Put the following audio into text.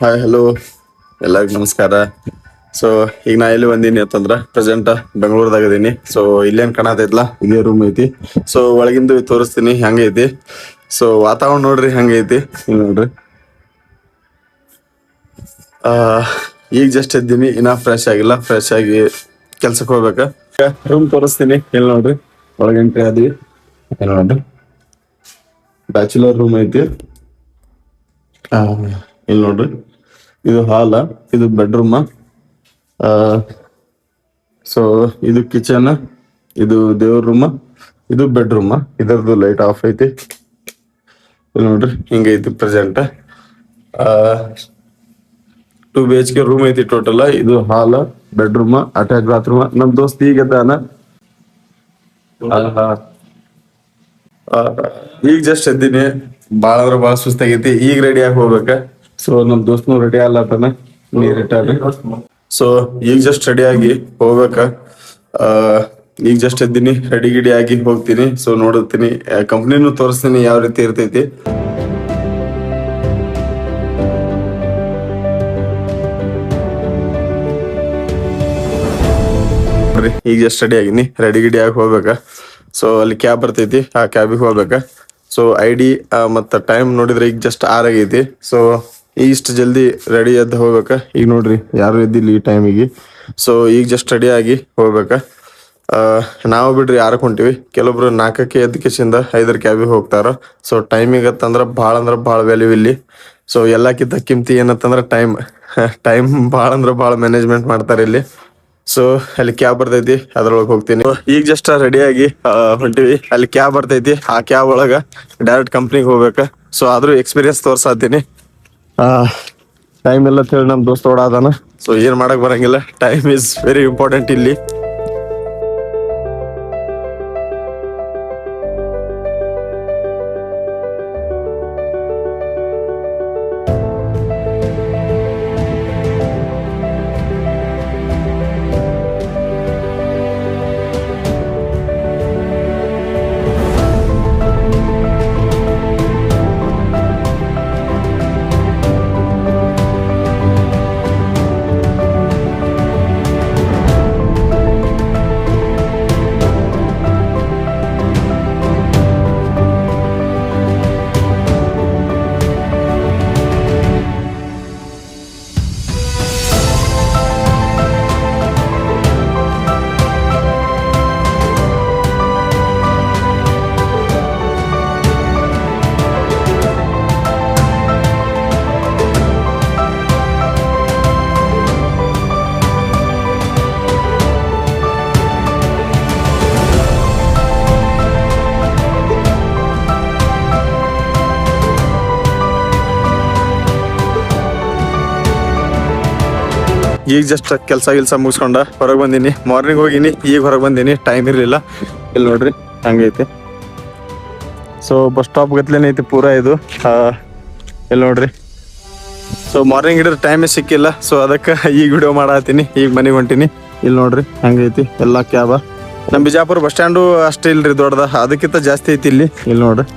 Hi hello ಎಲ್ಲರಿಗೂ ನಮಸ್ಕಾರ. So ಈಗ ನಾ ಎಲ್ಲಿ ಬಂದೀನಿ ಅಂತಂದ್ರೆ ಪ್ರೆಸೆಂಟ್ ಬೆಂಗಳೂರದಾಗ ಇದೀನಿ. ಸೊ ಇಲ್ಲೇನು ಕಾಣತೈತ್ಲ ಇದೇ ರೂಮ್ ಐತಿ. ಸೊ ಒಳಗಿಂದು ತೋರಿಸ್ತೀನಿ ಹೆಂಗೈತಿ. ಸೊ ವಾತಾವರಣ ನೋಡ್ರಿ ಹೆಂಗೈತಿ. ಇಲ್ಲಿ ನೋಡ್ರಿ ಈಗ ಜಸ್ಟ್ ಎದ್ದೀನಿ, ಇನ್ನ ಫ್ರೆಶ್ ಆಗಿಲ್ಲ. ಫ್ರೆಶ್ ಆಗಿ ಕೆಲ್ಸಕ್ಕೆ ಹೋಗ್ಬೇಕ. ರೂಮ್ ತೋರಿಸ್ತೀನಿ. ಇಲ್ಲಿ ನೋಡ್ರಿ ಒಳಗೆ ಎಂಟ್ರಿ ಆದ್ವಿ. ಇಲ್ಲಿ ನೋಡ್ರಿ ಬ್ಯಾಚುಲರ್ ರೂಮ್ ಐತಿ. ಇಲ್ಲಿ ನೋಡ್ರಿ ಇದು ಹಾಲ, ಇದು ಬೆಡ್ರೂಮ್. ಸೊ ಇದು ಕಿಚನ್, ಇದು ದೇವ್ರ ರೂಮ್, ಇದು ಬೆಡ್ರೂಮ್. ಇದರದ್ದು ಲೈಟ್ ಆಫ್ ಐತಿ. ಇಲ್ಲಿ ನೋಡ್ರಿ ಹಿಂಗೈತಿ ಪ್ರೆಸೆಂಟ್. 2 BHK ರೂಮ್ ಐತಿ ಟೋಟಲ್. ಇದು ಹಾಲ್, ಬೆಡ್ರೂಮ್, ಅಟ್ಯಾಚ್ ಬಾತ್ರೂಮ್. ನಮ್ ದೋಸ್ತ್ ಈಗ ಅದಾನ. ಈಗ ಜಸ್ಟ್ ಎದ್ದೀನಿ. ಬಾಳ ಅಂದ್ರ ಬಾಳ ಸುಸ್ತಾಗೈತಿ. ಈಗ ರೆಡಿ ಆಗಿ ಹೋಗ್ಬೇಕ. ಸೊ ನಮ್ ದೋಸ್ತನು ರೆಡಿ ಆಗ್ಲತ್ತಾನ. ಸೊ ಈಗ ಜಸ್ಟ್ ರೆಡಿ ಆಗಿ ಹೋಗ್ಬೇಕ. ಈಗ ಜಸ್ಟ್ ಎದ್ದೀನಿ, ರೆಡಿ ಗಿಡಿ ಆಗಿ ಹೋಗ್ತೀನಿ. ಸೊ ನೋಡುತ್ತೀನಿ, ಕಂಪ್ನಿನೂ ತೋರಿಸ್ತೀನಿ ಯಾವ ರೀತಿ ಇರ್ತೈತಿ. ಈಗ ಜಸ್ಟ್ ರೆಡಿ ಆಗಿನಿ, ರೆಡಿ ಗಿಡಿ ಆಗಿ ಹೋಗ್ಬೇಕ. ಸೊ ಅಲ್ಲಿ ಕ್ಯಾಬ್ ಬರ್ತೈತಿ, ಆ ಕ್ಯಾಬಿಗೆ ಹೋಗ್ಬೇಕ. ಸೊ ID ಮತ್ತ ಟೈಮ್ ನೋಡಿದ್ರೆ ಈಗ ಜಸ್ಟ್ 6 ಆಗೈತಿ. ಸೊ ಇಷ್ಟು ಜಲ್ದಿ ರೆಡಿ ಎದ್ದು ಹೋಗ್ಬೇಕ. ಈಗ ನೋಡ್ರಿ ಯಾರು ಎದ್ದಿಲ್ಲ ಈ ಟೈಮಿಗೆ. ಸೊ ಈಗ ಜಸ್ಟ್ ರೆಡಿ ಆಗಿ ಹೋಗ್ಬೇಕ. ನಾವು ಬಿಡ್ರಿ 6ಕ್ಕೆ ಹೊಂಟಿವಿ. ಕೆಲವೊಬ್ರು 4ಕ್ಕೆ ಎದ್ದ ಕಿಸಿಂದ 5 ಕ್ಯಾಬಿಗೆ ಹೋಗ್ತಾರ. ಸೊ ಟೈಮಿಗೆ ಅಂತಂದ್ರ ಭಾಳ ವ್ಯಾಲ್ಯೂ ಇಲ್ಲಿ. ಸೊ ಎಲ್ಲಕ್ಕಿಂತ ಕಿಮ್ತಿ ಏನಂತಂದ್ರ ಟೈಮ್ ಭಾಳ ಅಂದ್ರ ಭಾಳ ಮ್ಯಾನೇಜ್ಮೆಂಟ್ ಮಾಡ್ತಾರೆ ಇಲ್ಲಿ. ಸೊ ಅಲ್ಲಿ ಕ್ಯಾಬ್ ಬರ್ತೈತಿ, ಅದ್ರೊಳಗೆ ಹೋಗ್ತೀನಿ. ಈಗ ಜಸ್ಟ್ ರೆಡಿ ಆಗಿ ಹೊಂಟಿವಿ. ಅಲ್ಲಿ ಕ್ಯಾಬ್ ಬರ್ತೈತಿ, ಆ ಕ್ಯಾಬ್ ಒಳಗ ಡೈರೆಕ್ಟ್ ಕಂಪ್ನಿಗೆ ಹೋಗ್ಬೇಕ. ಸೊ ಆದ್ರೂ ಎಕ್ಸ್ಪೀರಿಯನ್ಸ್ ತೋರ್ಸಾತೀನಿ. ಟೈಮ್ ಎಲ್ಲ ಹೇಳಿ ನಮ್ ದೋಸ್ತ ಓಡಾದಾನ. ಸೊ ಏನ್ ಮಾಡಕ್ ಬರಂಗಿಲ್ಲ. ಟೈಮ್ ಈಸ್ ವೆರಿ ಇಂಪಾರ್ಟೆಂಟ್ ಇಲ್ಲಿ. ಈಗ ಜಸ್ಟ್ ಕೆಲಸ ಮುಗಿಸ್ಕೊಂಡ ಹೊರಗೆ ಬಂದೀನಿ. ಮಾರ್ನಿಂಗ್ ಹೋಗಿನಿ, ಈಗ ಹೊರಗೆ ಬಂದೀನಿ. ಟೈಮ್ ಇರಲಿಲ್ಲ. ಇಲ್ಲಿ ನೋಡ್ರಿ ಹಂಗೈತಿ. ಸೊ ಬಸ್ ಸ್ಟಾಪ್ ಗತ್ಲೇನೆ ಐತಿ ಪೂರಾ ಇದು. ಇಲ್ಲಿ ನೋಡ್ರಿ. ಸೊ ಮಾರ್ನಿಂಗ್ ಹಿಡಿದ್ರೆ ಟೈಮೇ ಸಿಕ್ಕಿಲ್ಲ. ಸೊ ಅದಕ್ಕೆ ಈಗ ವಿಡಿಯೋ ಮಾಡತ್ತೀನಿ. ಈಗ ಮನೆಗೆ ಹೊಂಟೀನಿ. ಇಲ್ಲಿ ನೋಡ್ರಿ ಹಂಗೈತಿ ಎಲ್ಲ ಕ್ಯಾಬ. ನಮ್ಮ ಬಿಜಾಪುರ ಬಸ್ ಸ್ಟ್ಯಾಂಡು ಅಷ್ಟೇ ಇಲ್ರಿ ದೊಡ್ಡದ, ಅದಕ್ಕಿಂತ ಜಾಸ್ತಿ ಐತಿ ಇಲ್ಲಿ. ಇಲ್ಲಿ ನೋಡ್ರಿ